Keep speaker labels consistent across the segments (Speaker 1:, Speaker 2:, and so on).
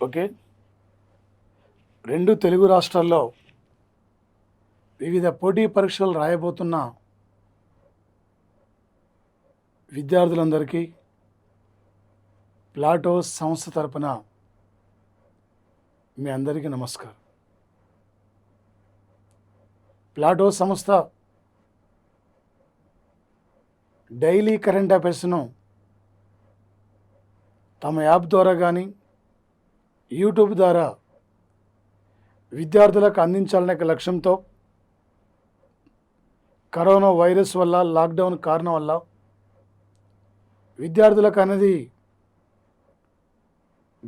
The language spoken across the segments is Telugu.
Speaker 1: ఓకే. 2 తెలుగు రాష్ట్రాల్లో వివిధ పోటీ పరీక్షలు రాయబోతున్న విద్యార్థులందరికీ ప్లాటో సంస్థ తరపున మీ అందరికీ నమస్కారం. ప్లాటో సంస్థ డైలీ కరెంట్ అఫైర్స్ను తమ యాప్ ద్వారా కానీ యూట్యూబ్ ద్వారా విద్యార్థులకు అందించాలనే లక్ష్యంతో కరోనా వైరస్ వల్ల, లాక్డౌన్ కారణం వల్ల విద్యార్థులకు అనేది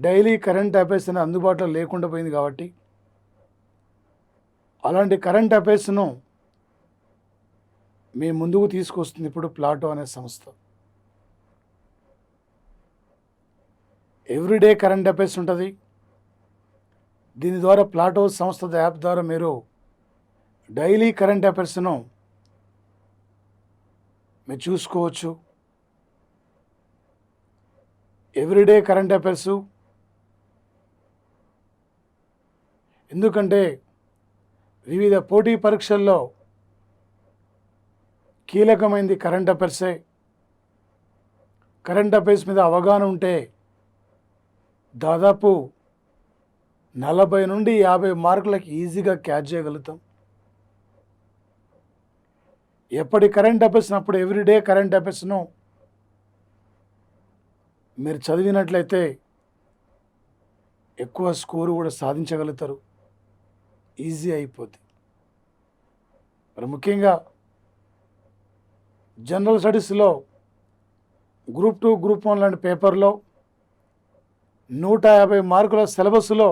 Speaker 1: డైలీ కరెంట్ అఫైర్స్ అనేది అందుబాటులో లేకుండా పోయింది. కాబట్టి అలాంటి కరెంట్ అఫైర్స్ను మీ ముందుకు తీసుకొస్తుంది ఇప్పుడు ప్లాటో అనే సంస్థ. ఎవ్రీడే కరెంట్ అఫైర్స్ ఉంటుంది. దీని ద్వారా ప్లాటో సంస్థ యాప్ ద్వారా మీరు డైలీ కరెంట్ అఫైర్స్ను మీరు చూసుకోవచ్చు. ఎవ్రీడే కరెంట్ అఫైర్సు ఎందుకంటే వివిధ పోటీ పరీక్షల్లో కీలకమైనది కరెంట్ అఫైర్సే. కరెంట్ అఫైర్స్ మీద అవగాహన ఉంటే దాదాపు 40 నుండి 50 మార్కులకి ఈజీగా క్యాచ్ చేయగలుగుతాం. ఎప్పటి కరెంట్ అఫైర్స్ అప్పుడు ఎవ్రీడే కరెంట్ అఫైర్స్ను మీరు చదివినట్లయితే ఎక్కువ స్కోరు కూడా సాధించగలుగుతారు. ఈజీ అయిపోద్ది. మరి ముఖ్యంగా జనరల్ స్టడీస్లో గ్రూప్ 2, గ్రూప్ 1 లాంటి పేపర్లో 150 మార్కుల సిలబస్లో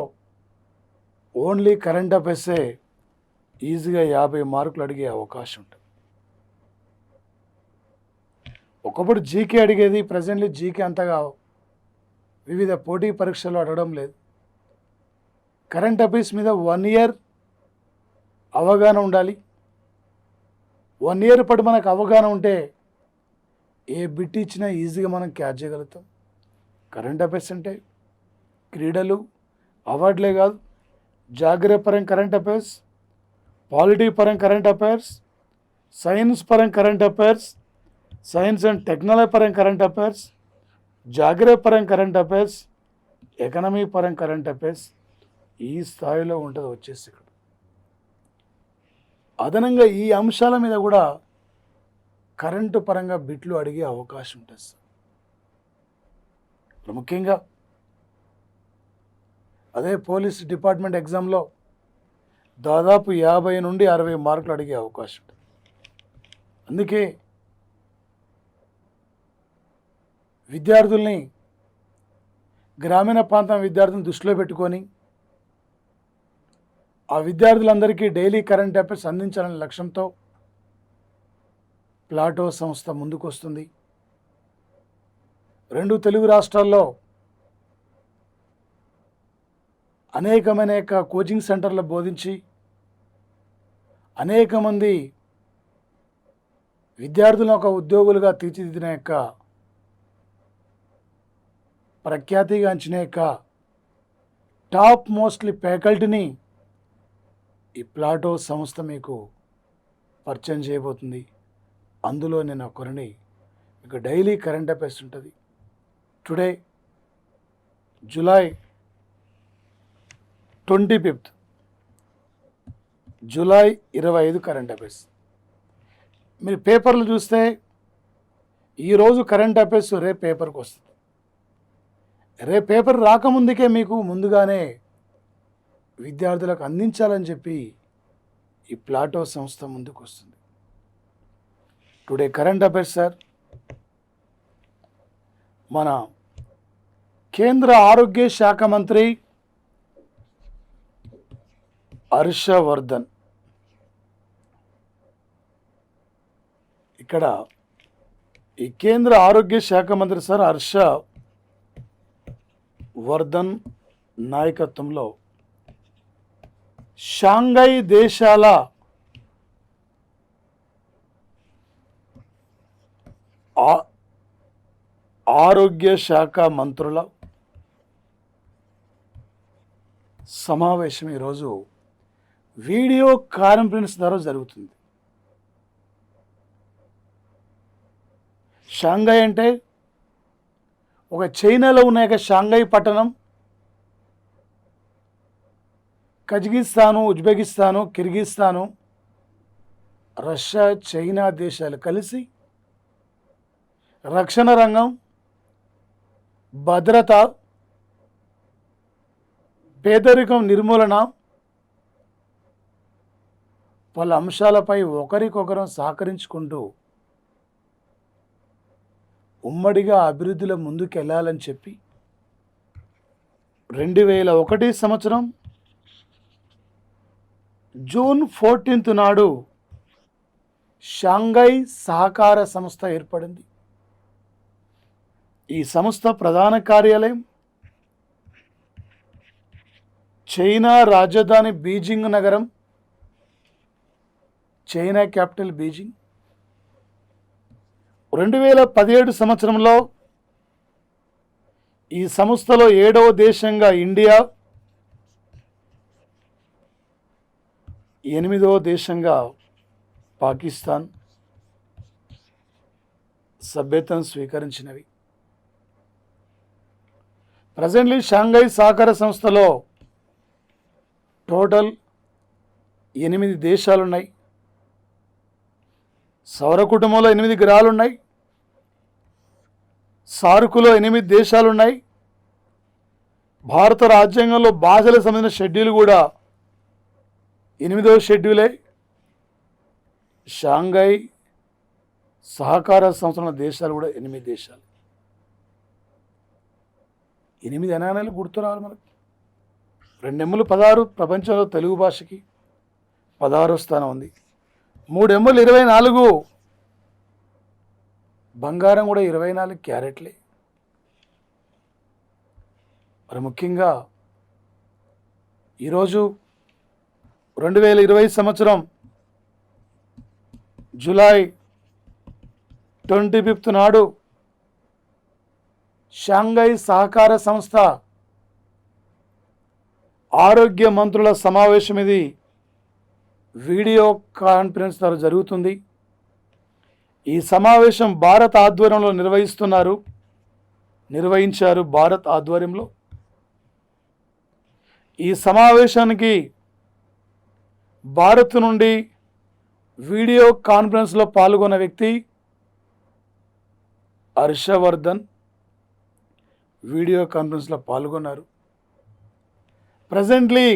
Speaker 1: ఓన్లీ కరెంట్ అఫైర్సే ఈజీగా 50 మార్కులు అడిగే అవకాశం ఉంటుంది. ఒకప్పుడు జీకే అడిగేది, ప్రజెంట్లీ జీకే అంతగా వివిధ పోటీ పరీక్షలు అడగడం లేదు. కరెంట్ అఫైర్స్ మీద 1 ఇయర్ అవగాహన ఉండాలి. 1 ఇయర్ పాటు మనకు అవగాహన ఉంటే ఏ బిట్ ఇచ్చినా ఈజీగా మనం క్యాచ్ చేయగలుగుతాం. కరెంట్ అఫైర్స్ అంటే క్రీడలు, అవార్డులే కాదు, జాగ్రత్త పరంగా కరెంట్ అఫైర్స్, పాలిటీ పరంగా కరెంట్ అఫైర్స్, సైన్స్ పరంగా current affairs, science and technology పరంగా కరెంట్ అఫైర్స్, జాగ్రత్త పరంగా కరెంట్ అఫైర్స్, ఎకనమీ పరంగా కరెంట్ అఫైర్స్ ఈ స్థాయిలో ఉంటుంది వచ్చేసి ఇక్కడ. అదనంగా ఈ అంశాల మీద కూడా కరెంటు పరంగా బిట్లు అడిగే అవకాశం ఉంటుంది సార్. ముఖ్యంగా అదే పోలీస్ డిపార్ట్మెంట్ ఎగ్జామ్లో దాదాపు 50 నుండి 60 మార్కులు అడిగే అవకాశం ఉంటుంది. అందుకే విద్యార్థుల్ని, గ్రామీణ ప్రాంతం విద్యార్థులను దృష్టిలో పెట్టుకొని ఆ విద్యార్థులందరికీ డైలీ కరెంట్ అఫైర్స్ అందించాలనే లక్ష్యంతో ప్లాటో సంస్థ ముందుకు వస్తుంది. 2 తెలుగు రాష్ట్రాల్లో అనేకమైన కోచింగ్ సెంటర్లు బోధించి అనేక మంది విద్యార్థులను ఒక ఉద్యోగులుగా తీర్చిదిద్దిన ప్రఖ్యాతిగాంచిన టాప్ మోస్ట్లీ ఫ్యాకల్టీని ఈ ప్లాటో సంస్థ మీకు పరిచయం చేయబోతుంది. అందులో నేను ఒకరిని మీకు డైలీ కరెంట్ అఫైర్స్ ఉంటుంది. Today July 25th, July 25 current affairs. మీరు పేపర్లు చూస్తే ఈరోజు కరెంట్ అఫైర్స్ రేపు పేపర్కి వస్తుంది. రేపు పేపర్ రాకముందుకే మీకు ముందుగానే విద్యార్థులకు అందించాలని చెప్పి ఈ ప్లాటో సంస్థ ముందుకు వస్తుంది. Today current affairs sir. మన కేంద్ర ఆరోగ్య శాఖ మంత్రి హర్షవర్ధన్ ఇక్కడ ఈ కేంద్ర ఆరోగ్య శాఖ మంత్రి సార్ హర్షవర్ధన్ నాయకత్వంలో షాంఘై దేశాల ఆరోగ్య శాఖ మంత్రుల సమావేశం ఈరోజు వీడియో కాన్ఫరెన్స్ ద్వారా జరుగుతుంది. షాంఘై అంటే ఒక చైనాలో ఉన్న షాంఘై పట్టణం, కజకిస్తాను, ఉజ్బెకిస్తాను, కిర్గిస్తాను, రష్యా, చైనా దేశాలు కలిసి రక్షణ రంగం, భద్రత, పేదరికం నిర్మూలన పలు అంశాలపై ఒకరికొకరు సహకరించుకుంటూ ఉమ్మడిగా అభివృద్ధిలో ముందుకెళ్లాలని చెప్పి 2001 సంవత్సరం జూన్ 14 నాడు షాంఘై సహకార సంస్థ ఏర్పడింది. ఈ సంస్థ ప్రధాన కార్యాలయం చైనా రాజధాని బీజింగ్ నగరం, చైనా క్యాపిటల్ బీజింగ్. 2017 సంవత్సరంలో ఈ సంస్థలో 7వ దేశంగా ఇండియా, 8వ దేశంగా పాకిస్తాన్ సభ్యత్వం స్వీకరించినవి. ప్రజెంట్లీ షాంఘై సహకార సంస్థలో టోటల్ 8 దేశాలున్నాయి. సౌర కుటుంబంలో 8 గ్రహాలున్నాయి. సార్కులో 8 దేశాలున్నాయి. భారత రాజ్యాంగంలో భాషలకు సంబంధించిన షెడ్యూల్ కూడా 8వ షెడ్యూలే. షాంఘై సహకార సంస్థల దేశాలు కూడా 8 దేశాలు. 8 అనానాలు గుర్తు రావాలి మనకు. 2 ఎమ్ములు 16 ప్రపంచంలో తెలుగు భాషకి 16వ స్థానం ఉంది. 3 ఎమ్ములు 24, బంగారం కూడా 24 క్యారెట్లే. మరి ముఖ్యంగా ఈరోజు 2020 సంవత్సరం జూలై 25 నాడు షాంఘై సహకార సంస్థ ఆరోగ్య మంత్రుల సమావేశం ఇది వీడియో కాన్ఫరెన్స్ ద్వారా జరుగుతుంది. ఈ సమావేశం భారత్ ఆధ్వర్యంలో నిర్వహించారు. భారత్ ఆధ్వర్యంలో ఈ సమావేశానికి భారత్ నుండి వీడియో కాన్ఫరెన్స్లో పాల్గొన్న వ్యక్తి హర్షవర్ధన్ వీడియో కాన్ఫరెన్స్లో పాల్గొన్నారు. ప్రజెంట్లీ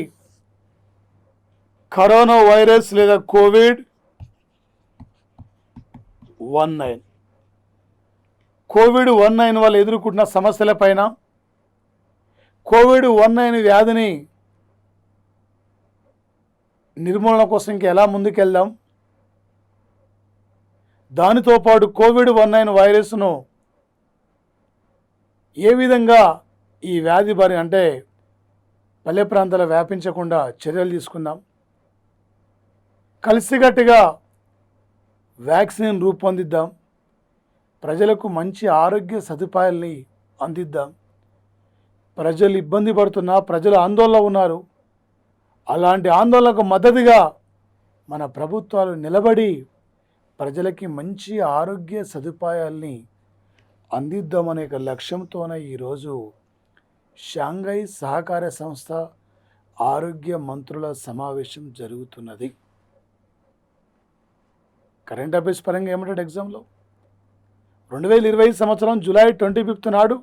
Speaker 1: కరోనా వైరస్ లేదా కోవిడ్-19 వాళ్ళు ఎదుర్కొంటున్న సమస్యలపైన, కోవిడ్-19 వ్యాధిని నిర్మూలన కోసం ఇంకా ఎలా ముందుకెళ్దాం, దానితో పాటు కోవిడ్-19 వైరస్ను ఏ విధంగా ఈ వ్యాధి బారి అంటే పల్లె ప్రాంతాల్లో వ్యాపించకుండా చర్యలు తీసుకుందాం, కలిసికట్టుగా వ్యాక్సిన్ రూపొందిద్దాం, ప్రజలకు మంచి ఆరోగ్య సదుపాయాల్ని అందిద్దాం. ప్రజలు ఇబ్బంది పడుతున్నా, ప్రజలు ఆందోళనలో ఉన్నారు. అలాంటి ఆందోళనకు మద్దతుగా మన ప్రభుత్వాలు నిలబడి ప్రజలకి మంచి ఆరోగ్య సదుపాయాల్ని అందిద్దామనే లక్ష్యంతోనే ఈరోజు షాంఘై సహకార సంస్థ ఆరోగ్య మంత్రుల సమావేశం జరుగుతున్నది. కరెంట్ అఫైర్స్ పరంగా ఏమంటాడు ఎగ్జామ్లో 2020 సంవత్సరం జూలై 25 నాడు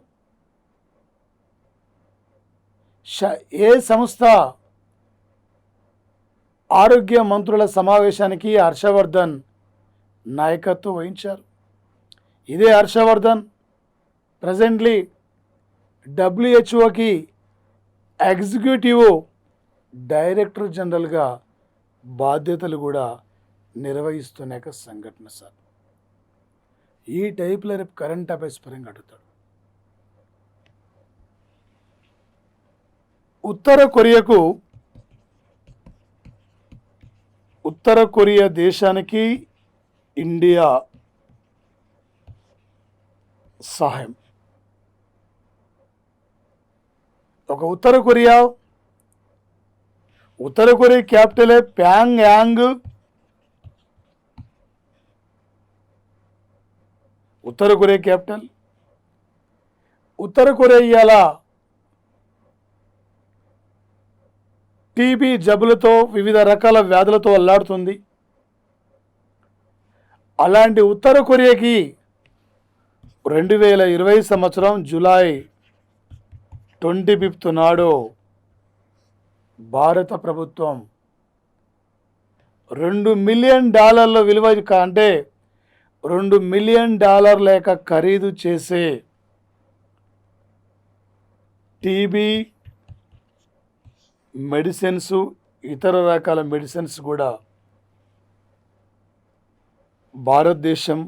Speaker 1: ఏ సంస్థ ఆరోగ్య మంత్రుల సమావేశానికి హర్షవర్ధన్ నాయకత్వం వహించారు. ఇదే హర్షవర్ధన్ ప్రజెంట్లీ WHOకి ఎగ్జిక్యూటివ్ డైరెక్టర్ జనరల్గా బాధ్యతలు కూడా నిర్వహిస్తున్న సంఘటన సార్. ఈ టైప్లో రేపు కరెంట్ అఫైర్స్ పరంగా అడుగుతాడు. ఉత్తర కొరియా దేశానికి ఇండియా సహాయం. ఒక ఉత్తర కొరియా ఉత్తర కొరియా క్యాపిటలే ప్యాంగ్ యాంగ్. ఉత్తర కొరియా క్యాపిటల్. ఉత్తర కొరియా ఇవాళ టీబీ జబ్బులతో వివిధ రకాల వ్యాధులతో అల్లాడుతుంది. అలాంటి ఉత్తర కొరియాకి 2020 సంవత్సరం జూలై 25 నాడు భారత ప్రభుత్వం $2 మిలియన్ విలువ అంటే $2 మిలియన్ లేక ఖరీదు చేసే టీబీ మెడిసిన్స్, ఇతర రకాల మెడిసిన్స్ కూడా భారతదేశం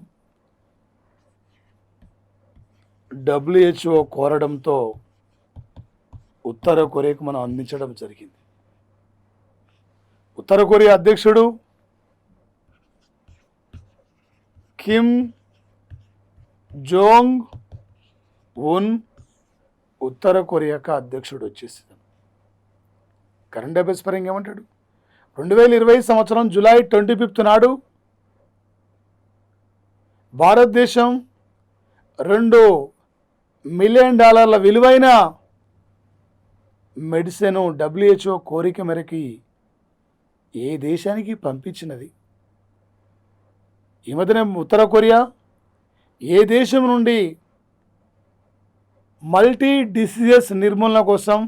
Speaker 1: WHO కోరడంతో ఉత్తర కొరియాకు మనం అందించడం జరిగింది. ఉత్తర కొరియా అధ్యక్షుడు కిమ్ జోంగ్ ఉన్ ఉత్తర కొరియాకు అధ్యక్షుడు వచ్చేసి కరెంట్ అఫైర్స్ పరంగా ఏమంటాడు? 2020 సంవత్సరం జూలై 25 నాడు భారతదేశం $2 మిలియన్ విలువైన మెడిసిన్ WHO కోరిక మేరకు ఏ దేశానికి పంపించినది? ఈ మధ్యనే ఉత్తర కొరియా ఏ దేశం నుండి మల్టీ డిసీజెస్ నిర్మూలన కోసం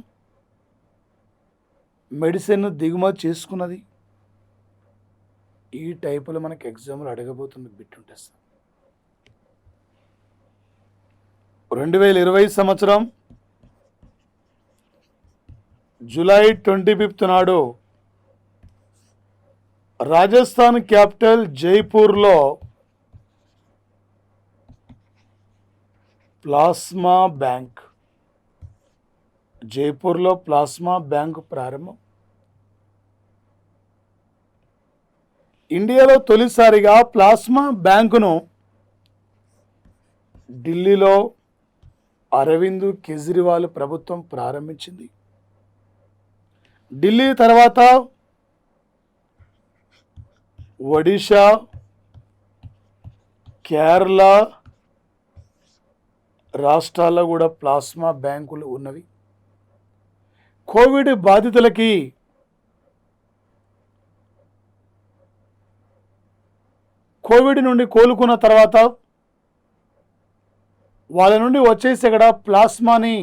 Speaker 1: మెడిసిన్ దిగుమతి చేసుకున్నది? ఈ టైపులో మనకి ఎగ్జామ్లు అడగబోతుంది బిట్ ఉంటుంది. 2020 సంవత్సరం జూలై 25 నాడు రాజస్థాన్ క్యాపిటల్ జైపూర్లో ప్లాస్మా బ్యాంక్ ప్రారంభం. ఇండియాలో తొలిసారిగా ప్లాస్మా బ్యాంకును ఢిల్లీలో అరవింద్ కేజ్రీవాల్ ప్రభుత్వం ప్రారంభించింది. ఢిల్లీ తర్వాత ఒడిషా, కేరళ రాష్ట్రాల్లో కూడా ప్లాస్మా బ్యాంకులు ఉన్నవి. కోవిడ్ బాధితులకి కోవిడ్ నుండి కోలుకున్న తర్వాత వాళ్ళ నుండి వచ్చేసి ఇక్కడ ప్లాస్మాని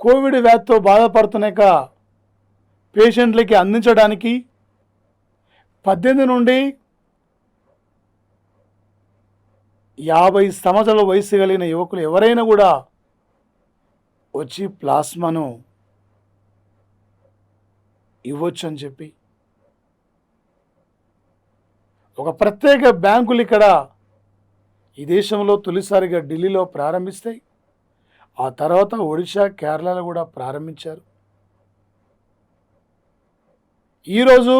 Speaker 1: కోవిడ్ వ్యాధితో బాధపడుతున్న పేషెంట్లకి అందించడానికి 18 నుండి 50 సంవత్సరాల వయసు కలిగిన యువకులు ఎవరైనా కూడా వచ్చి ప్లాస్మాను ఇవ్వచ్చు అని చెప్పి ఒక ప్రత్యేక బ్యాంకులు ఇక్కడ ఈ దేశంలో తొలిసారిగా ఢిల్లీలో ప్రారంభిస్తాయి. ఆ తర్వాత ఒడిషా, కేరళలో కూడా ప్రారంభించారు. ఈరోజు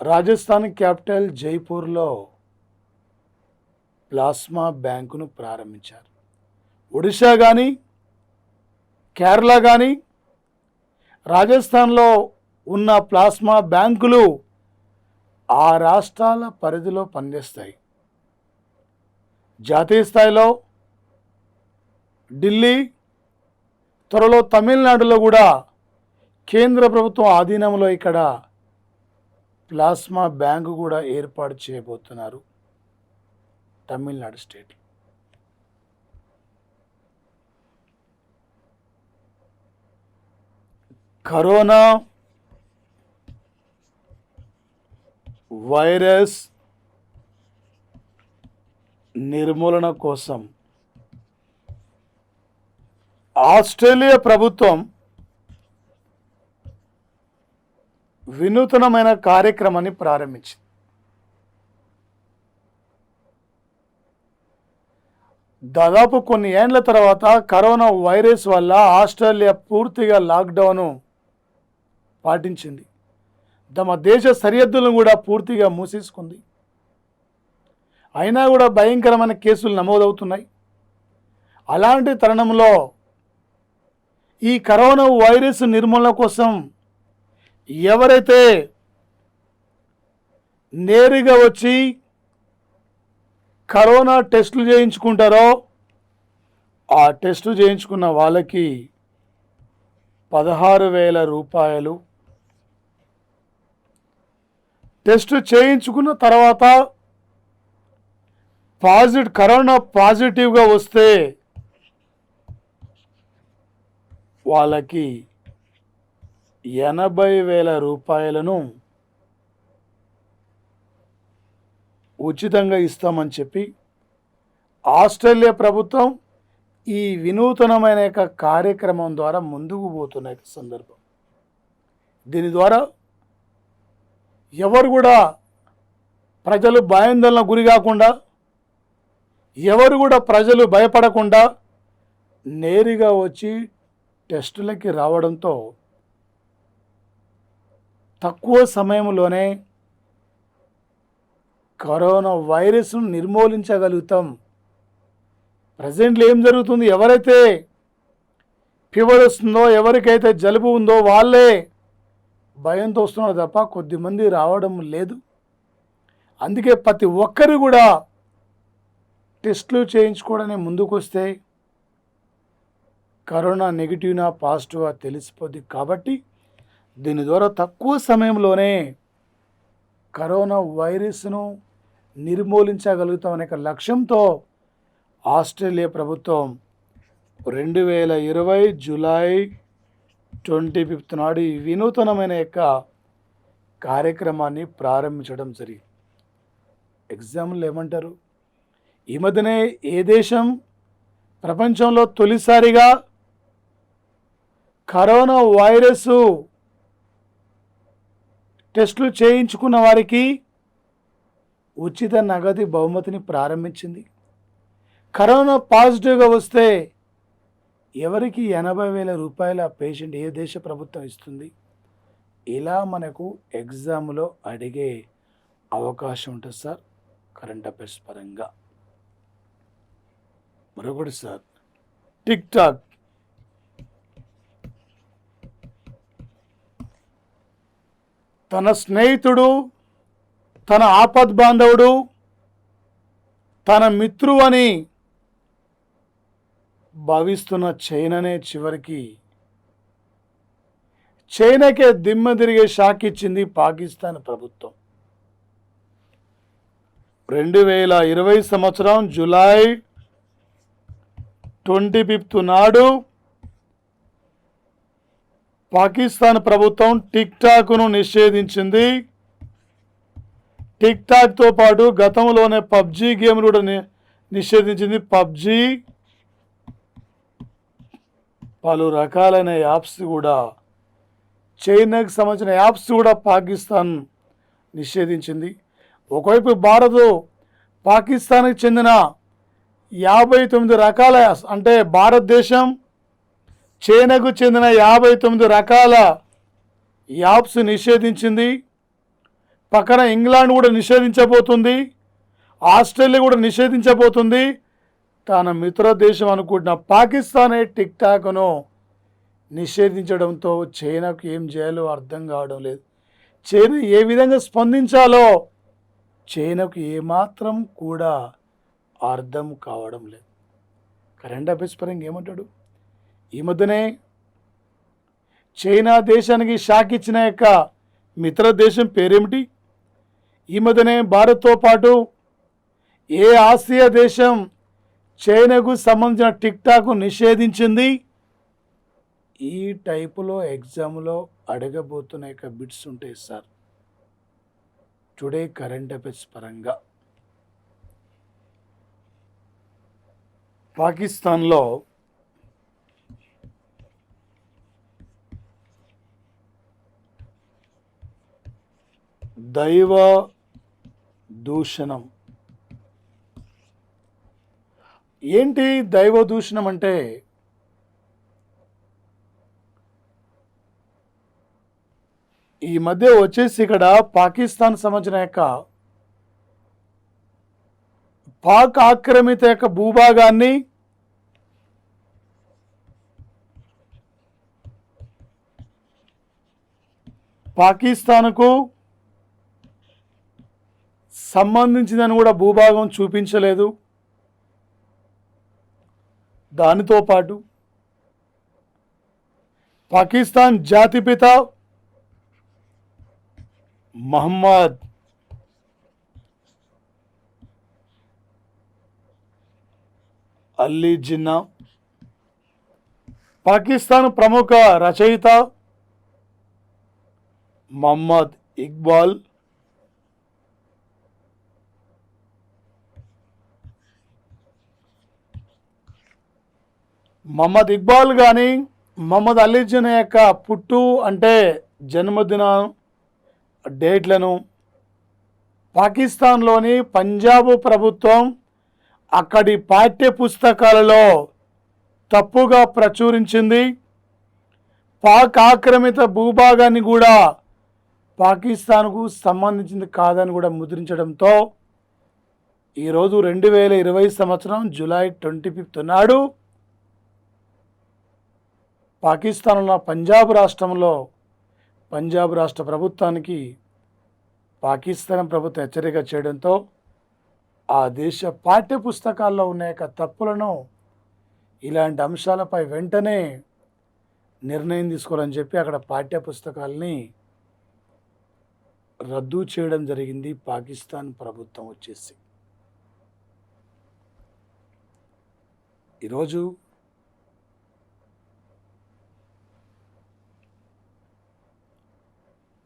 Speaker 1: రాజస్థాన్ క్యాపిటల్ జైపూర్లో ప్లాస్మా బ్యాంకును ప్రారంభించారు. ఒడిషా కానీ, కేరళ కానీ, రాజస్థాన్లో ఉన్న ప్లాస్మా బ్యాంకులు ఆ రాష్ట్రాల పరిధిలో పనిచేస్తాయి. జాతీయ స్థాయిలో ఢిల్లీ, త్వరలో తమిళనాడులో కూడా కేంద్ర ప్రభుత్వం ఆధీనంలో ఇక్కడ ప్లాస్మా బ్యాంకు కూడా ఏర్పాటు చేయబోతున్నారు తమిళనాడు స్టేట్. కరోనా వైరస్ నిర్మూలన కోసం ఆస్ట్రేలియా ప్రభుత్వం వినూతనమైన కార్యక్రమాన్ని ప్రారంభించింది. దాదాపు కొన్ని ఏండ్ల తర్వాత కరోనా వైరస్ వల్ల ఆస్ట్రేలియా పూర్తిగా లాక్డౌన్ పాటించింది. తమ దేశ సరిహద్దులను కూడా పూర్తిగా మూసేసుకుంది. అయినా కూడా భయంకరమైన కేసులు నమోదవుతున్నాయి. అలాంటి తరుణంలో ఈ కరోనా వైరస్ నిర్మూలన కోసం ఎవరైతే నేరుగా వచ్చి కరోనా టెస్టులు చేయించుకుంటారో ఆ టెస్టులు చేయించుకున్న వాళ్ళకి 16,000 రూపాయలు, టెస్ట్ చేయించుకున్న తర్వాత కరోనా పాజిటివ్గా వస్తే వాళ్ళకి 80,000 రూపాయలను ఉచితంగా ఇస్తామని చెప్పి ఆస్ట్రేలియా ప్రభుత్వం ఈ వినూతనమైన కార్యక్రమం ద్వారా ముందుకు పోతున్న సందర్భం. దీని ద్వారా ఎవరు కూడా ప్రజలు భయాందోళనకు గురి కాకుండా, ఎవరు కూడా ప్రజలు భయపడకుండా నేరుగా వచ్చి టెస్టులకి రావడంతో తక్కువ సమయంలోనే కరోనా వైరస్ను నిర్మూలించగలుగుతాం. ప్రజెంట్లో ఏం జరుగుతుంది, ఎవరైతే ఫీవర్ వస్తుందో, ఎవరికైతే జలుబు ఉందో వాళ్ళే భయంతో వస్తున్నారు తప్ప కొద్దిమంది రావడం లేదు. అందుకే ప్రతి ఒక్కరు కూడా టెస్టులు చేయించుకోవడానికి ముందుకు వస్తే కరోనా నెగిటివ్నా పాజిటివా తెలిసిపోద్ది. కాబట్టి దీని ద్వారా తక్కువ సమయంలోనే కరోనా వైరస్ను నిర్మూలించగలుగుతాం అనే లక్ష్యంతో ఆస్ట్రేలియా ప్రభుత్వం 2020 జూలై 25 నాడు ఈ వినూతనమైన కార్యక్రమాన్ని ప్రారంభించడం జరిగింది. ఎగ్జాంపుల్ ఏమంటారు, ఈ మధ్యనే ఏ దేశం ప్రపంచంలో తొలిసారిగా కరోనా వైరస్ టెస్టులు చేయించుకున్న వారికి ఉచిత నగదు బహుమతిని ప్రారంభించింది. కరోనా పాజిటివ్గా వస్తే ఎవరికి 80,000 రూపాయల పేషెంట్ ఏ దేశ ప్రభుత్వం ఇస్తుంది. ఇలా మనకు ఎగ్జామ్లో అడిగే అవకాశం ఉంటుంది సార్ కరెంట్ అఫైర్స్ పరంగా. మరొకటి సార్, టిక్ టాక్ తన స్నేహితుడు, తన ఆపద్బాంధవుడు, తన మిత్రు అని భావిస్తున్న చైనానే చివరికి చైనాకే దిమ్మ తిరిగే షాక్ ఇచ్చింది పాకిస్తాన్ ప్రభుత్వం. 2020 సంవత్సరం జూలై 25 నాడు పాకిస్తాన్ ప్రభుత్వం టిక్ టాక్ను నిషేధించింది. టిక్ టాక్తో పాటు గతంలోనే పబ్జీ గేమ్ను కూడా నిషేధించింది. పబ్జీ, పలు రకాలైన యాప్స్ కూడా, చైనాకు సంబంధించిన యాప్స్ కూడా పాకిస్తాన్ నిషేధించింది. ఒకవైపు భారత్ పాకిస్తాన్కి చెందిన 59 రకాల, అంటే భారతదేశం చైనాకు చెందిన 59 రకాల యాప్స్ నిషేధించింది. పక్కన ఇంగ్లాండ్ కూడా నిషేధించబోతుంది, ఆస్ట్రేలియా కూడా నిషేధించబోతుంది. తన మిత్ర దేశం అనుకుంటున్న పాకిస్తానే టిక్ టాక్ను నిషేధించడంతో చైనాకు ఏం చేయాలో అర్థం కావడం లేదు. చైనా ఏ విధంగా స్పందించాలో చైనాకు ఏమాత్రం కూడా అర్థం కావడం లేదు. కరెంట్ అఫైర్స్ పరంగా ఏమంటాడు, ఈ మధ్యనే చైనా దేశానికి షాక్ ఇచ్చిన మిత్ర దేశం పేరేమిటి? ఈ మధ్యనే భారత్తో పాటు ఏ ఆసియా దేశం చైనాకు సంబంధించిన టిక్ టాక్ నిషేధించింది? ఈ టైపులో ఎగ్జామ్లో అడగబోతున్న బిట్స్ ఉంటాయి సార్ టుడే కరెంట్ అఫైర్స్ పరంగా. పాకిస్తాన్లో దైవ దూషణం. ఏంటి దైవ దూషణం అంటే? ఈ మధ్య వచ్చేసి ఇక్కడ పాకిస్తాన్ సంబంధించిన పాక్ ఆక్రమిత భూభాగాన్ని పాకిస్తాన్కు సంబంధించిందని కూడా భూభాగం చూపించలేదు. దానితో పాటు పాకిస్తాన్ జాతిపిత మహమ్మద్ అలీ జిన్నా, పాకిస్తాన్ ప్రముఖ రచయిత మహమ్మద్ ఇక్బాల్, మహమ్మద్ ఇక్బాల్ కానీ మహమ్మద్ అలీ జిన్నా యొక్క పుట్టు అంటే జన్మదిన డేట్లను పాకిస్తాన్లోని పంజాబ్ ప్రభుత్వం అక్కడి పాఠ్య పుస్తకాలలో తప్పుగా ప్రచురించింది. పాక్ ఆక్రమిత భూభాగాన్ని కూడా పాకిస్తాన్కు సంబంధించింది కాదని కూడా ముద్రించడంతో ఈరోజు 2020 సంవత్సరం జూలై 25 నాడు పాకిస్తాన్లో పంజాబ్ రాష్ట్రంలో పంజాబ్ రాష్ట్ర ప్రభుత్వానికి పాకిస్తాన్ ప్రభుత్వం హెచ్చరిక చేయడంతో ఆ దేశ పాఠ్య పుస్తకాల్లో ఉన్న యొక్క తప్పులను ఇలాంటి అంశాలపై వెంటనే నిర్ణయం తీసుకోవాలని చెప్పి అక్కడ పాఠ్య పుస్తకాలని రద్దు చేయడం జరిగింది పాకిస్తాన్ ప్రభుత్వం వచ్చేసి. ఈరోజు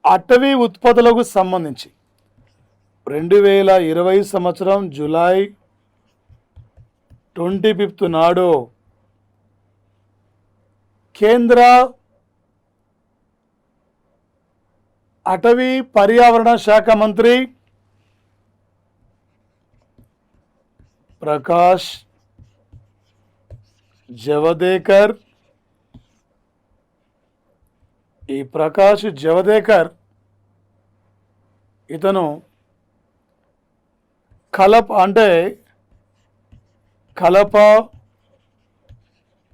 Speaker 1: అటవీ ఉత్పత్తులకు సంబంధించి 2020 సంవత్సరం జూలై 25 నాడు కేంద్ర అటవీ పర్యావరణ శాఖ మంత్రి ప్రకాష్ జవదేకర్, ఈ ప్రకాష్ జవదేకర్ ఇతను కలప,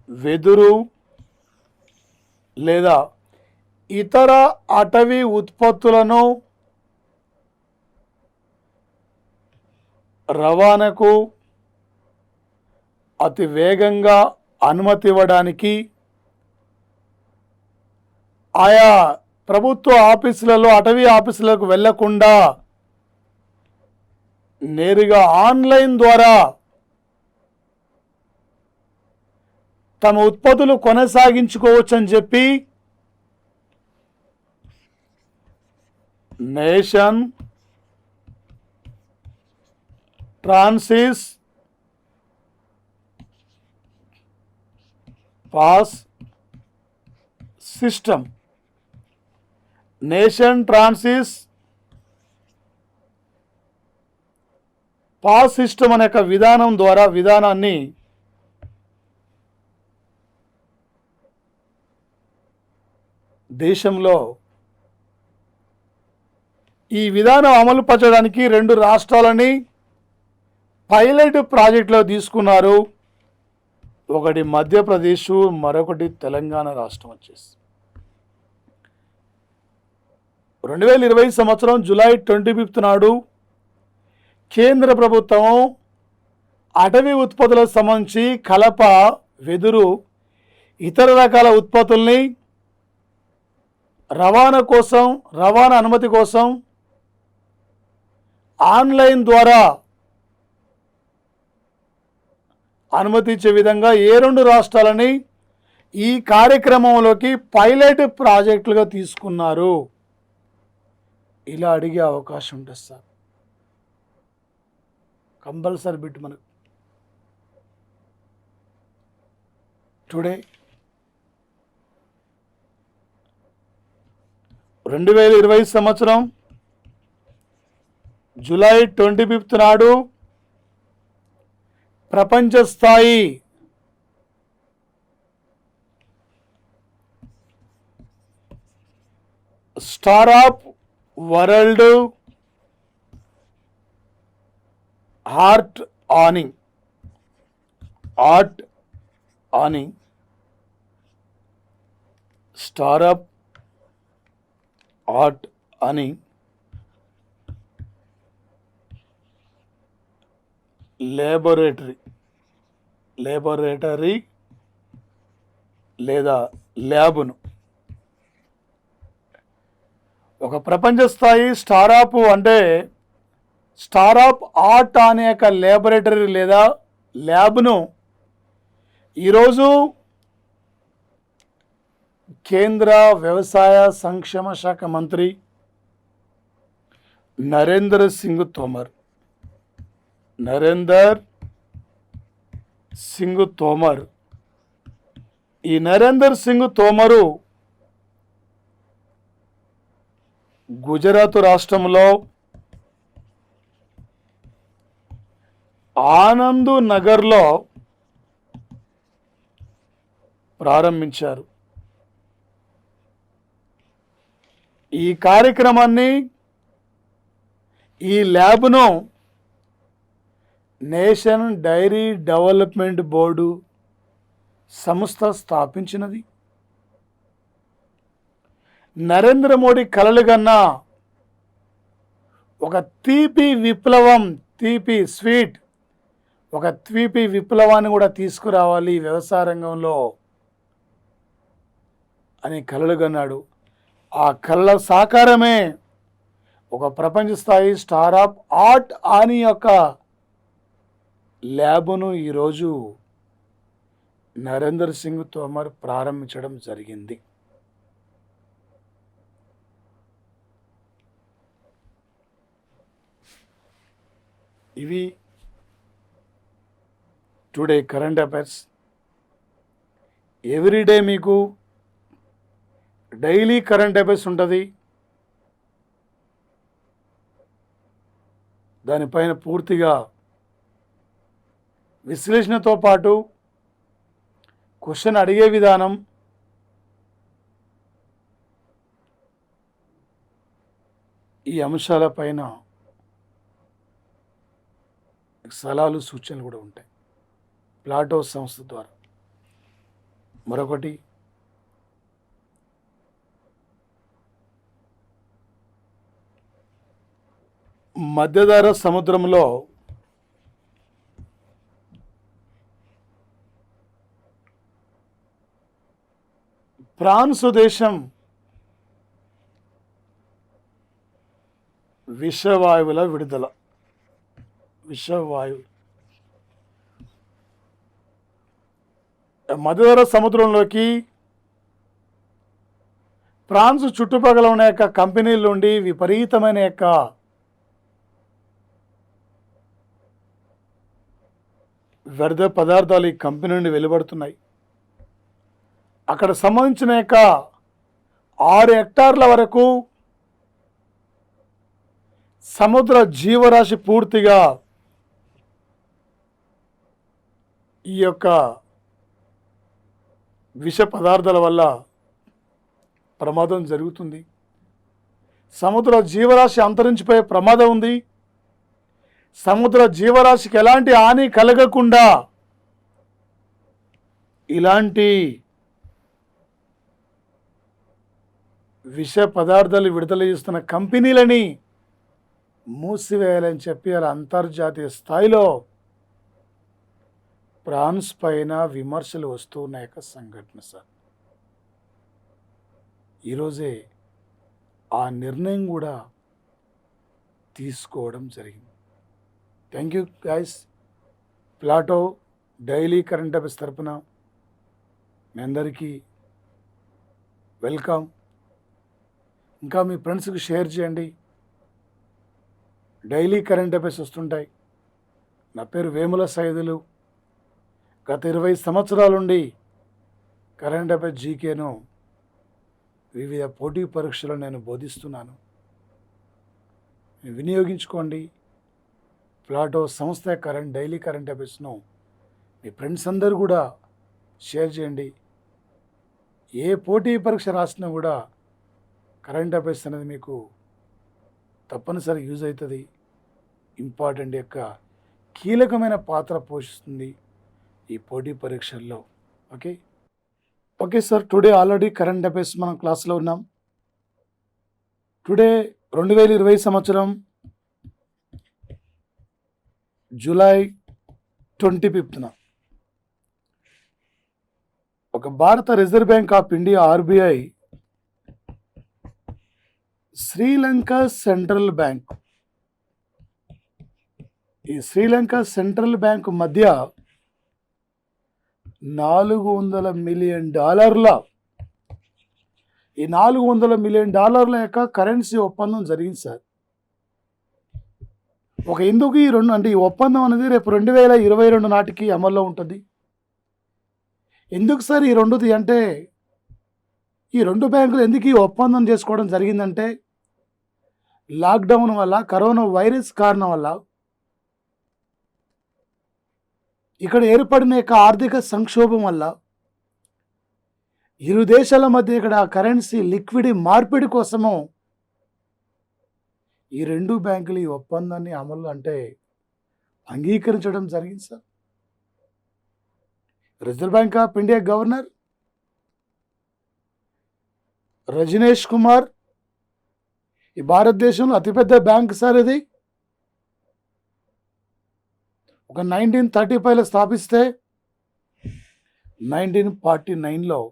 Speaker 1: వెదురు లేదా ఇతర అటవీ ఉత్పత్తులను రవాణాకు అతి వేగంగా అనుమతి ఇవ్వడానికి ఆయా ప్రభుత్వ ఆఫీసులలో అటవీ ఆఫీసులకు వెళ్లకుండా నేరుగా ఆన్లైన్ ద్వారా తమ ఉత్పత్తులు కొనసాగించుకోవచ్చని చెప్పి nation transit pass system nation transit pass system అనే ఒక విధానాన్ని దేశంలో ఈ విధానం అమలు పరచడానికి 2 రాష్ట్రాలని పైలట్ ప్రాజెక్టులో తీసుకున్నారు. ఒకటి మధ్యప్రదేశ్, మరొకటి తెలంగాణ రాష్ట్రం వచ్చేసి 2020 సంవత్సరం జూలై 25 నాడు కేంద్ర ప్రభుత్వం అటవీ ఉత్పత్తులకు సంబంధించి కలప, వెదురు, ఇతర రకాల ఉత్పత్తుల్ని రవాణా అనుమతి కోసం ఆన్లైన్ ద్వారా అనుమతి ఇచ్చే విధంగా ఏ 2 రాష్ట్రాలని ఈ కార్యక్రమంలోకి పైలట్ ప్రాజెక్టులుగా తీసుకున్నారు. ఇలా అడిగే అవకాశం ఉంటుంది సార్, కంపల్సరీ బిట్ మనకు. టుడే 2020 సంవత్సరం జూలై 25 నాడు ప్రపంచ స్థాయి స్టార్అప్ వరల్డ్ ఆర్ట్ ఆనింగ్ స్టార్అప్ ఆర్ట్ అని లేబొరేటరీ లేదా ల్యాబ్ను ఒక ప్రపంచ స్థాయి స్టార్టప్ అంటే స్టార్టప్ ఆర్ట్ అనే ఒక లేబొరేటరీ లేదా ల్యాబ్ను ఈరోజు కేంద్ర వ్యవసాయ సంక్షేమ శాఖ మంత్రి నరేందర్ సింగ్ తోమర్ ఈ నరేందర్ సింగ్ తోమరు గుజరాత్ రాష్ట్రంలో ఆనంద్ నగర్లో ప్రారంభించారు. ఈ కార్యక్రమాన్ని ఈ ల్యాబ్ను నేషన్ డైరీ డెవలప్మెంట్ బోర్డు సంస్థ స్థాపించినది. నరేంద్ర మోడీ కలలుగన్న ఒక తీపి విప్లవాన్ని కూడా తీసుకురావాలి వ్యవసాయ రంగంలో అని కలలుగన్నాడు. ఆ కళల సాకారమే ఒక ప్రపంచ స్థాయి స్టార్టప్ ఆర్ట్ అని యొక్క ల్యాబ్ను ఈరోజు నరేందర్ సింగ్ తోమర్ ప్రారంభించడం జరిగింది. ఇవి టుడే కరెంట్ అఫైర్స్. ఎవ్రీడే మీకు డైలీ కరెంట్ అఫైర్స్ ఉంటుంది. దానిపైన పూర్తిగా విశ్లేషణతో పాటు క్వశ్చన్ అడిగే విధానం, ఈ అంశాలపైన సలహాలు సూచనలు కూడా ఉంటాయి ప్లాటో సంస్థ ద్వారా. మరొకటి మధ్యధరా సముద్రంలో ఫ్రాన్స్ దేశం విషవాయువుల విడుదల మధ్యధరా సముద్రంలోకి ఫ్రాన్స్ చుట్టుపక్కల ఉన్న యొక్క కంపెనీల నుండి విపరీతమైన యొక్క వ్యర్థ పదార్థాలు ఈ కంపెనీ నుండి వెలువడుతున్నాయి. అక్కడ సంబంధించిన యొక్క 6 హెక్టార్ల వరకు సముద్ర జీవరాశి పూర్తిగా ఈ యొక్క విష పదార్థాల వల్ల ప్రమాదం జరుగుతుంది. సముద్ర జీవరాశి అంతరించిపోయే ప్రమాదం ఉంది. సముద్ర జీవరాశికి ఎలాంటి హాని కలగకుండా ఇలాంటి విష పదార్థాలు విడుదల చేస్తున్న కంపెనీలని మూసివేయాలని చెప్పి అలా అంతర్జాతీయ స్థాయిలో ఫ్రాన్స్ పైన విమర్శలు వస్తున్న యొక్క సంఘటన సార్. ఈరోజే ఆ నిర్ణయం కూడా తీసుకోవడం జరిగింది. Thank you guys. Plato daily current affairs తరపున మీ అందరికీ వెల్కమ్. ఇంకా మీ ఫ్రెండ్స్కి షేర్ చేయండి. డైలీ కరెంట్ అఫైర్స్ వస్తుంటాయి. నా పేరు వేముల సైదులు. గత 20 సంవత్సరాల నుండి కరెంట్ అఫైర్స్ జీకేను వివిధ పోటీ పరీక్షలు నేను బోధిస్తున్నాను. వినియోగించుకోండి. ప్లాటో సంస్థ డైలీ కరెంట్ అఫైర్స్ను మీ ఫ్రెండ్స్ అందరూ కూడా షేర్ చేయండి. ఏ పోటీ పరీక్ష రాసినా కూడా కరెంట్ అఫైర్స్ అనేది మీకు తప్పనిసరి యూజ్ అవుతుంది. ఇంపార్టెంట్ యొక్క కీలకమైన పాత్ర పోషిస్తుంది ఈ పోటీ పరీక్షల్లో. Okay sir, today already current affairs మనం క్లాస్లో ఉన్నాం. టుడే 2020 సంవత్సరం జూలై 25న ఒక భారత reserve Bank of India RBI Sri Lanka central bank ఈ శ్రీలంక సెంట్రల్ బ్యాంక్ మధ్య $400 మిలియన్ ఈ $400 మిలియన్ యొక్క కరెన్సీ ఒప్పందం జరిగింది సార్. ఎందుకు ఈ రెండు అంటే ఈ ఒప్పందం అనేది రేపు 2022 నాటికి అమల్లో ఉంటుంది. ఎందుకు సార్ ఈ రెండుది అంటే ఈ రెండు బ్యాంకులు ఎందుకు ఈ ఒప్పందం చేసుకోవడం జరిగిందంటే లాక్డౌన్ వల్ల, కరోనా వైరస్ కారణం వల్ల ఇక్కడ ఏర్పడిన ఆర్థిక సంక్షోభం వల్ల ఇరు దేశాల మధ్య ఇక్కడ కరెన్సీ లిక్విడ్ మార్పిడి కోసము ఈ రెండు బ్యాంకులు ఈ ఒప్పందాన్ని అమలు అంగీకరించడం జరిగింది సార్. రిజర్వ్ బ్యాంక్ ఆఫ్ ఇండియా గవర్నర్ రజనీష్ కుమార్, ఈ భారతదేశంలో అతిపెద్ద బ్యాంక్ సార్ ఇది. 1935లో స్థాపిస్తే 1949లో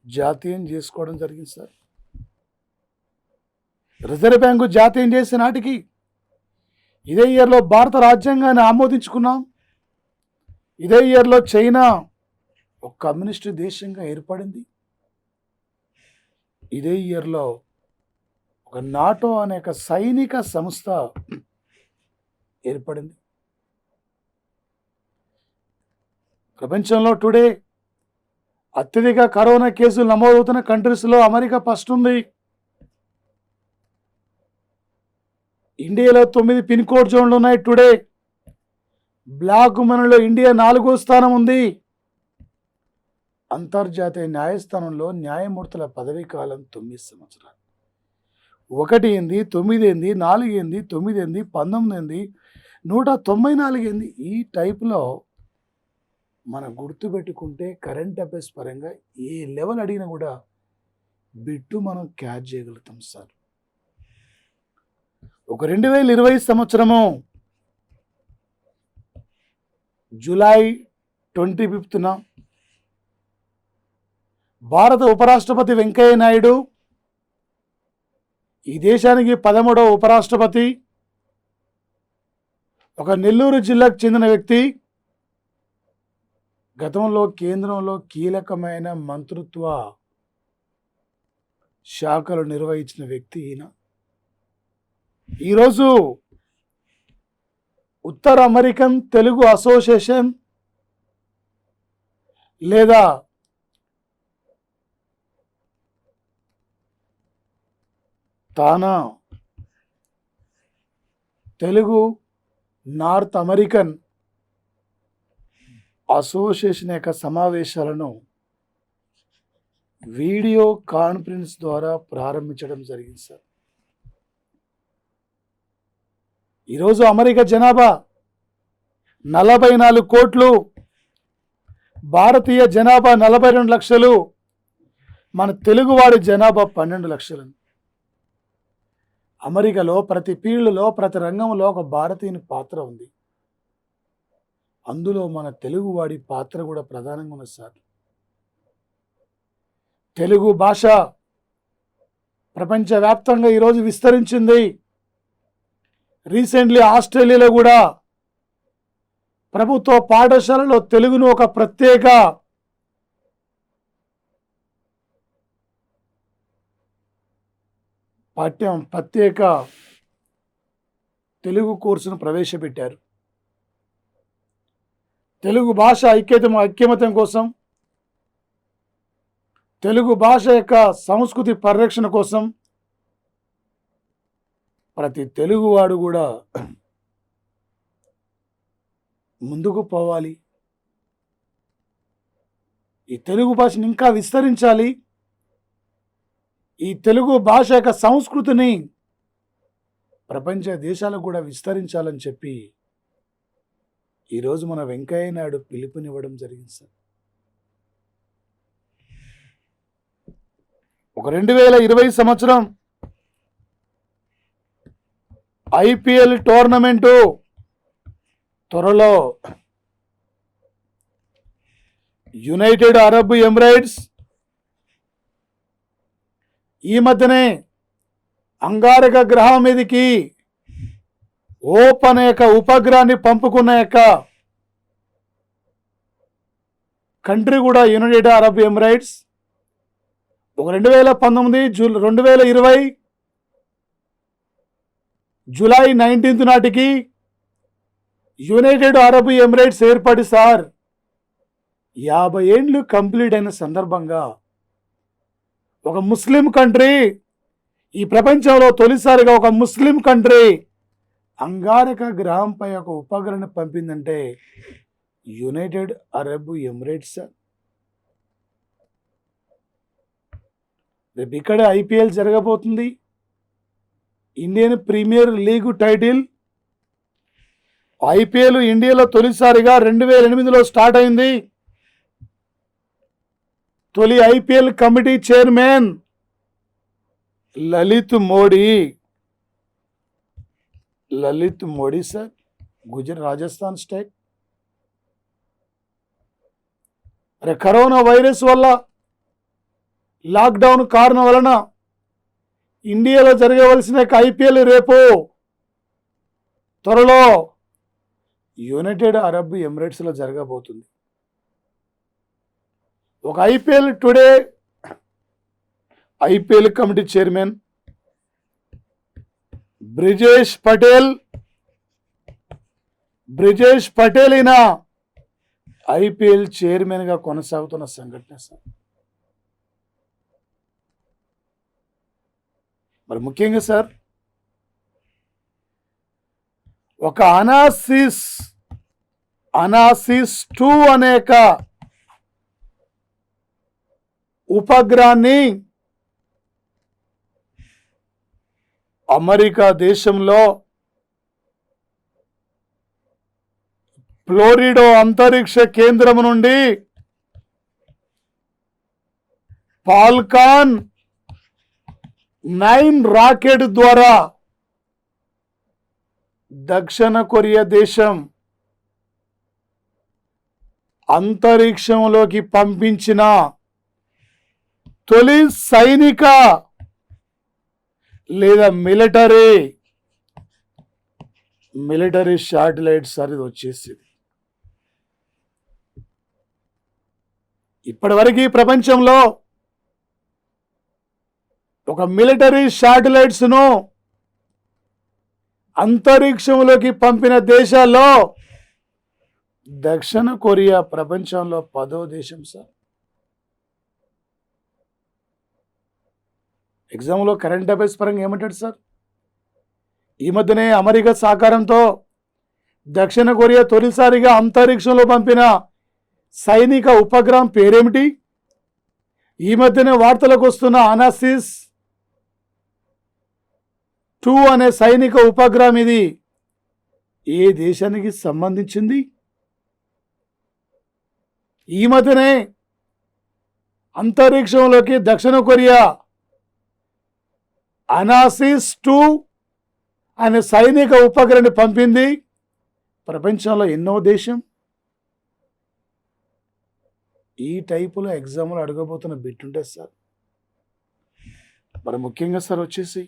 Speaker 1: జాతీయం చేసుకోవడం జరిగింది సార్. రిజర్వ్ బ్యాంకు జాతీయం చేసే నాటికి ఇదే ఇయర్లో భారత రాజ్యాంగాన్ని ఆమోదించుకున్నాం. ఇదే ఇయర్లో చైనా ఒక కమ్యూనిస్టు దేశంగా ఏర్పడింది. ఇదే ఇయర్లో ఒక నాటో అనే సైనిక సంస్థ ఏర్పడింది. ప్రపంచంలో టుడే అత్యధిక కరోనా కేసులు నమోదవుతున్న కంట్రీస్లో అమెరికా ఫస్ట్ ఉంది. ఇండియాలో 9 పిన్ కోడ్ జోన్లు ఉన్నాయి. టుడే బ్లాక్ మనలో ఇండియా 4వ స్థానం ఉంది. అంతర్జాతీయ న్యాయస్థానంలో న్యాయమూర్తుల పదవీ కాలం 9 సంవత్సరాలు. 1 ఏంది, 9 ఏంది, 4 ఏంది, 9 ఏంది, 19 ఏంది, 194 ఏంది. ఈ టైప్లో మనం గుర్తుపెట్టుకుంటే కరెంట్ అఫైర్స్ పరంగా ఏ లెవెల్ అడిగినా కూడా బిట్టు మనం క్యాచ్ చేయగలుగుతాం సార్. 2020 సంవత్సరము జూలై 25న భారత ఉపరాష్ట్రపతి వెంకయ్య నాయుడు, ఈ దేశానికి 13వ ఉపరాష్ట్రపతి, ఒక నెల్లూరు జిల్లాకు చెందిన వ్యక్తి, గతంలో కేంద్రంలో కీలకమైన మంత్రిత్వ శాఖలు నిర్వహించిన వ్యక్తి ఈయన. ఈరోజు ఉత్తర అమెరికన్ తెలుగు అసోసియేషన్ లేదా తానా తెలుగు నార్త్ అమెరికన్ అసోసియేషన్ సమావేశాలను వీడియో కాన్ఫరెన్స్ ద్వారా ప్రారంభించడం జరిగింది సార్. ఈరోజు అమెరికా జనాభా 44 కోట్లు, భారతీయ జనాభా 42 లక్షలు, మన తెలుగువాడి జనాభా 12 లక్షలు. అమెరికాలో ప్రతి ఫీల్డ్లో, ప్రతి రంగంలో ఒక భారతీయుని పాత్ర ఉంది. అందులో మన తెలుగువాడి పాత్ర కూడా ప్రధానంగా ఉన్నది సార్. తెలుగు భాష ప్రపంచవ్యాప్తంగా ఈరోజు విస్తరించింది. రీసెంట్లీ ఆస్ట్రేలియాలో కూడా ప్రభుత్వ పాఠశాలలో తెలుగును ఒక ప్రత్యేక ప్రత్యేక తెలుగు కోర్సును ప్రవేశపెట్టారు. తెలుగు భాష ఐక్యమత్యం కోసం, తెలుగు భాష సంస్కృతి పరిరక్షణ కోసం ప్రతి తెలుగువాడు కూడా ముందుకు పోవాలి. ఈ తెలుగు భాషను ఇంకా విస్తరించాలి. ఈ తెలుగు భాష సంస్కృతిని ప్రపంచ దేశాలకు కూడా విస్తరించాలని చెప్పి ఈరోజు మన వెంకయ్య నాయుడు పిలుపునివ్వడం జరిగింది సార్. 2020 సంవత్సరం ఐపీఎల్ టోర్నమెంటు త్వరలో యునైటెడ్ అరబ్ ఎమిరేట్స్ ఈ మధ్యనే అంగారక గ్రహం మీదకి ఓపెన్ యొక్క ఉపగ్రహాన్ని పంపుకున్న యొక్క కంట్రీ కూడా యునైటెడ్ అరబ్ ఎమిరేట్స్. ఒక 2019 జూలై 19 నాటికి యునైటెడ్ అరబ్ ఎమిరేట్స్ ఏర్పడి సార్ 50 ఏండ్లు కంప్లీట్ అయిన సందర్భంగా ఒక ముస్లిం కంట్రీ, ఈ ప్రపంచంలో తొలిసారిగా ఒక ముస్లిం కంట్రీ అంగారక గ్రహంపై ఒక ఉపగ్రహాన్ని పంపిందంటే యునైటెడ్ అరబ్ ఎమిరేట్స్. రేపు ఇక్కడ ఐపీఎల్ జరగబోతుంది. Indian Premier League title IPL ఇండియాలో తొలిసారిగా 2008లో స్టార్ట్ అయింది. తొలి IPL committee chairman Lalit Modi sir, Gujarat Rajasthan state. అరే కరోనా వైరస్ వల్ల లాక్డౌన్ కారణం వలన ఇండియాలో జరగవలసిన ఐపీఎల్ రేపు త్వరలో యునైటెడ్ అరబ్ ఎమిరేట్స్లో జరగబోతుంది. ఒక IPL today IPL committee chairman Brijesh Patel ఈయన ఐపీఎల్ చైర్మన్గా కొనసాగుతున్న సంఘటన సార్. మరి ముఖ్యంగా సార్ ఒక అనాసిస్ 2 అనేక ఉపగ్రహాన్ని అమెరికా దేశంలో ఫ్లోరిడో అంతరిక్ష కేంద్రం నుండి ఫాల్కాన్ 9 రాకెట్ ద్వారా దక్షిణ కొరియా దేశం అంతరిక్షంలోకి పంపించిన తొలి సైనిక లేదా మిలిటరీ శాటిలైట్ సార్ ఇది వచ్చేసింది. ఇప్పటివరకు ఈ ప్రపంచంలో ఒక మిలిటరీ శాటిలైట్స్ను అంతరిక్షంలోకి పంపిన దేశాల్లో దక్షిణ కొరియా ప్రపంచంలో 10వ దేశం సార్. ఎగ్జామ్లో కరెంట్ అఫైర్స్ పరంగా ఏమంటాడు సార్? ఈ మధ్యనే అమెరికా సహకారంతో దక్షిణ కొరియా తొలిసారిగా అంతరిక్షంలో పంపిన సైనిక ఉపగ్రహం పేరేమిటి? ఈ మధ్యనే వార్తలకు వస్తున్న అనాసిస్ 2 అనే సైనిక ఉపగ్రహం ఇది ఏ దేశానికి సంబంధించింది? ఈ మధ్యనే అంతరిక్షంలోకి దక్షిణ కొరియా అనాసిస్ 2 అనే సైనిక ఉపగ్రహాన్ని పంపింది. ప్రపంచంలో ఎన్నో దేశం? ఈ టైపులో ఎగ్జామ్లో అడగబోతున్న బిట్ ఉంటుంది సార్. మరి ముఖ్యంగా సార్ వచ్చేసి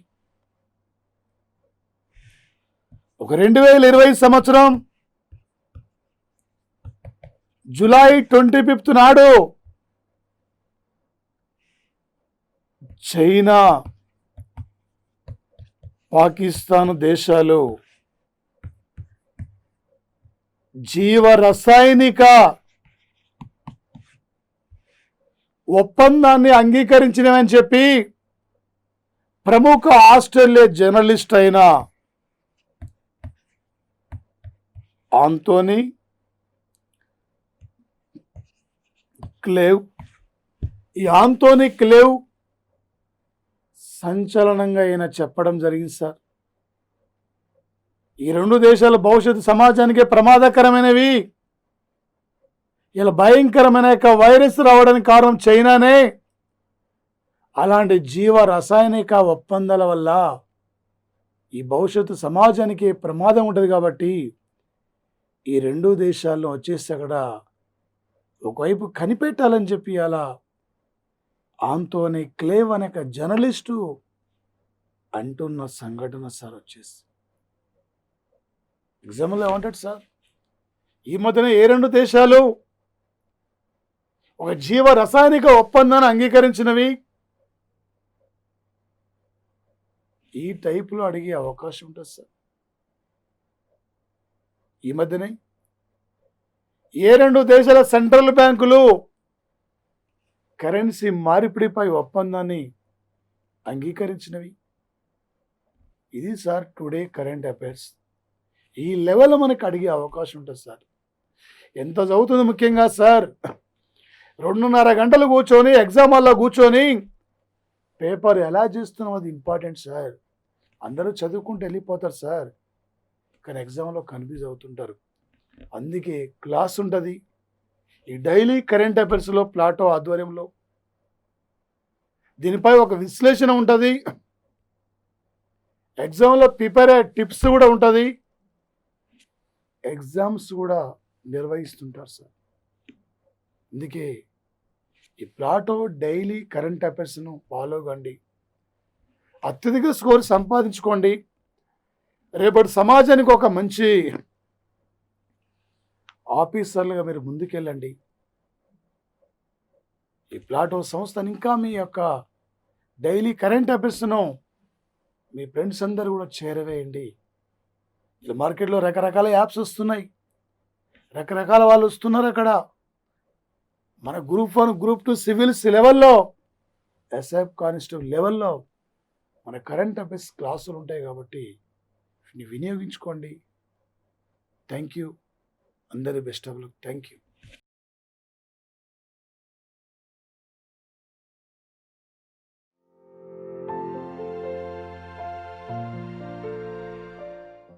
Speaker 1: ఒక 2020 సంవత్సరం జూలై 25 నాడు చైనా, పాకిస్తాన్ దేశాలు జీవ రసాయనిక ఒప్పందాన్ని అంగీకరించినవని చెప్పి ప్రముఖ ఆస్ట్రేలియా జర్నలిస్ట్ అయిన ఆంటోనీ క్లేవ్ సంచలనంగా ఆయన చెప్పడం జరిగింది సార్. ఈ 2 దేశాల భవిష్యత్తు సమాజానికే ప్రమాదకరమైనవి. ఇలా భయంకరమైన వైరస్ రావడానికి కారణం చైనానే. అలాంటి జీవ రసాయనిక ఒప్పందాల వల్ల ఈ భవిష్యత్తు సమాజానికి ప్రమాదం ఉంటుంది కాబట్టి ఈ రెండు దేశాల్లో వచ్చేసి అక్కడ ఒకవైపు కనిపెట్టాలని చెప్పి అలా ఆంటోనీ క్లేవ్ అనే ఒక జర్నలిస్టు అంటున్న సంఘటన సార్ వచ్చేసి ఎగ్జాంపుల్ ఏమంటాడు సార్, ఈ మధ్యన ఏ రెండు దేశాలు ఒక జీవ రసాయనిక ఒప్పందాన్ని అంగీకరించినవి? ఈ టైపులో అడిగే అవకాశం ఉంటుంది సార్. ఈ మధ్యనే ఏ రెండు దేశాల సెంట్రల్ బ్యాంకులు కరెన్సీ మార్పిడిపై ఒప్పందాన్ని అంగీకరించినవి? ఇది సార్ టుడే కరెంట్ అఫైర్స్. ఈ లెవెల్లో మనకు అడిగే అవకాశం ఉంటుంది సార్. ఎంత చదువుతుంది ముఖ్యంగా సార్, 2.5 గంటలు కూర్చొని ఎగ్జామ్ హాల్లో కూర్చొని పేపర్ ఎలా చేస్తున్నాం అది ఇంపార్టెంట్ సార్. అందరూ చదువుకుంటూ వెళ్ళిపోతారు సార్, కానీ ఎగ్జామ్లో కన్ఫ్యూజ్ అవుతుంటారు. అందుకే క్లాస్ ఉంటుంది. ఈ డైలీ కరెంట్ అఫైర్స్లో ప్లాటో ఆధ్వర్యంలో దీనిపై ఒక విశ్లేషణ ఉంటుంది. ఎగ్జామ్లో ప్రిపేర్ అయ్యే టిప్స్ కూడా ఉంటుంది. ఎగ్జామ్స్ కూడా నిర్వహిస్తుంటారు సార్. అందుకే ఈ ప్లాటో డైలీ కరెంట్ అఫైర్స్ను ఫాలో కండి, అత్యధిక స్కోర్ సంపాదించుకోండి. రేపటి సమాజానికి ఒక మంచి ఆఫీసర్లుగా మీరు ముందుకెళ్ళండి. ఈ ప్లాటో సంస్థను ఇంకా మీ యొక్క డైలీ కరెంట్ అఫైర్స్ను మీ ఫ్రెండ్స్ అందరూ కూడా చేరవేయండి. ఇలా మార్కెట్లో రకరకాల యాప్స్ వస్తున్నాయి, రకరకాల వాళ్ళు వస్తున్నారు. అక్కడ మన గ్రూప్ 1, గ్రూప్ 2 సివిల్స్ లెవెల్లో, ఎస్ఎఫ్ కానిస్టేబుల్ లెవెల్లో మన కరెంట్ అఫైర్స్ క్లాసులు ఉంటాయి కాబట్టి వినియోగించుకోండి. Thank you. అందరి best of luck. Thank you.